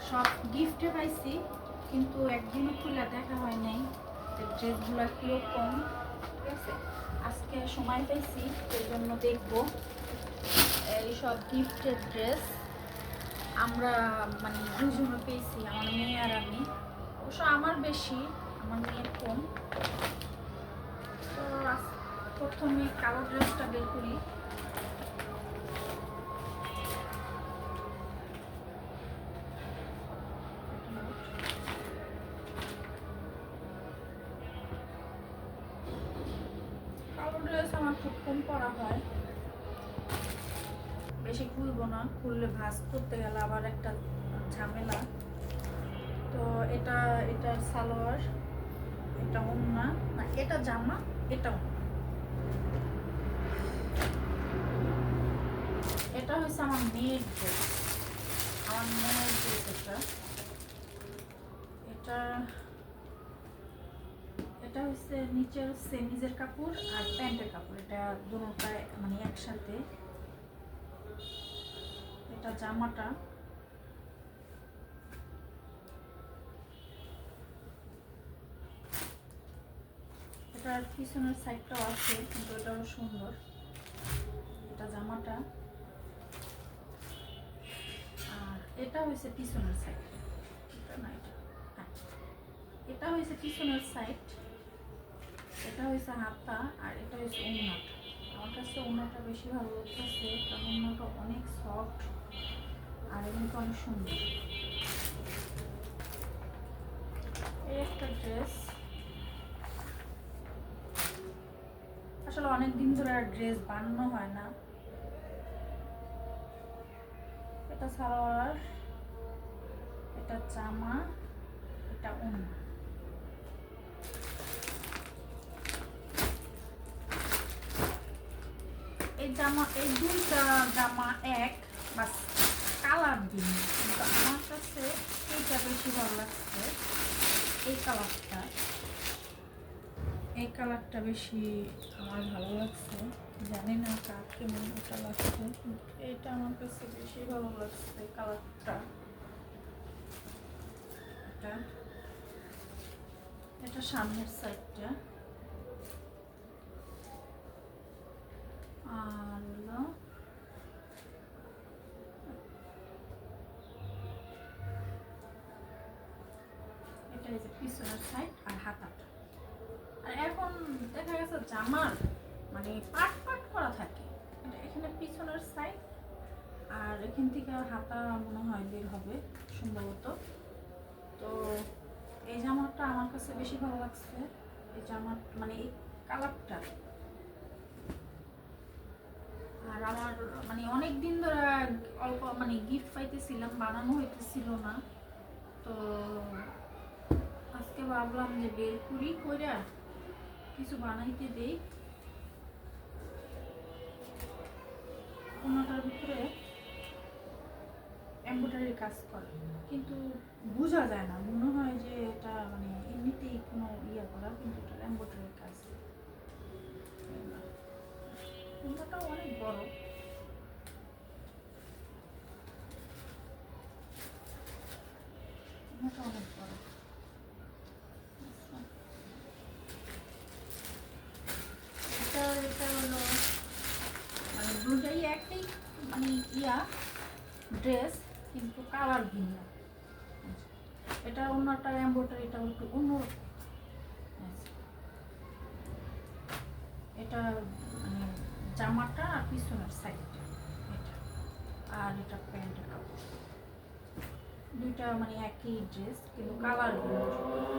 সব গিফটে পাইছি, কিন্তু একদিনও খুলে দেখা হয় নাই ড্রেসগুলো কীরকম। ঠিক আছে, আজকে সময় পাইছি, সেই জন্য দেখবো এইসব গিফটের ড্রেস। আমরা মানে দুজনে পেয়েছি, আমার মেয়ে আর আমি। অবশ্য আমার বেশি, আমার মেয়ের কম। তো প্রথমে কালো ড্রেসটা বের করি। কালো ড্রেস আমার খুব কম পরা হয়, বেশি খুলবো না, খুললে ভাঁজ করতে গেলে আবার একটা ঝামেলা। তো এটা সালোয়ার, এটা ওড়না, না এটা জামা, এটা ওড়না। এটা হচ্ছে আমার মেয়ের ড্রেস, আমার মেয়ের ড্রেস। এটা এটা হচ্ছে নিচের সেমিজের কাপড় আর প্যান্টের কাপড়, এটা দুটোটা মানে একসাথে। এটা জামাটা, এটার পিছনের সাইডটাও আছে, কিন্তু এটাও সুন্দর। এটা জামাটা, আর এটা হয়েছে পিছনের সাইড। এটা না, এটা হ্যাঁ, এটা হয়েছে পিছনের সাইড, এটা হয়েছে হাতা, আর এটা হয়েছে ওড়নাটা। আমার কাছে ওড়নাটা বেশি ভালো লাগতেছে, কারণ ওড়নাটা অনেক সফট আর এমনিতে অনেক সুন্দর। এই একটা ড্রেস, আসলে অনেক দিন ধরে আর ড্রেস বানানো হয় না। এটা সালোয়ার, এটা জামা, এটা ওড়না। এই জামা, এই দুইটা জামা এক, বাস কালার দিন, কিন্তু আমার কাছে এইটা বেশি ভালো লাগছে। এই কালারটা, এই কালারটা বেশি আমার ভালো লাগছে। জানি না কার কেমন এটা লাগছে, কিন্তু এটা আমার কাছে বেশি ভালো লাগছে কালারটা। এটা এটা সামনের সাইডটা, আর হলো এটা এই যে পিছনের সাইড আর হাতাটা। আর এখন দেখা গেছে জামার মানে পাট পাট করা থাকে, এটা এখানে পিছনের সাইড, আর এখান থেকে হাতা মনে হয় বের হবে সম্ভবত। তো এই জামাটা আমার কাছে বেশি ভালো লাগছে, এই জামা মানে এই কালারটা। আর আমার মানে অনেক দিন ধরে অল্প মানে গিফট পাইতেছিলাম, বানানো হইতেছিল না। তো আজকে ভাবলাম যে বের করি, কইরা কিছু বানাইতে দেই। কোনোটার ভিতরে এমব্রয়ডারি কাজ করে, কিন্তু বোঝা যায় না, মনে হয় যে এটা মানে এমনিতেই কোনো ইয়ে করা, কিন্তু এটা এমব্রয়ডারি কাজ। কোনোটাও অনেক বড়, কোনোটা অনেক বড়। এটা এটা হলো মানে দুটাই একই মানে ইয়া ড্রেস, কিন্তু কালার ভিন্ন। এটা অন্যটা এমব্রয়ডারিটা একটু অন্য। এটা মানে জামাটা আর পিছনের সাইডটা এটা, আর এটা প্যান্টের কাপড়। দুইটা মানে একই ড্রেস, কিন্তু কালার ভিন্ন।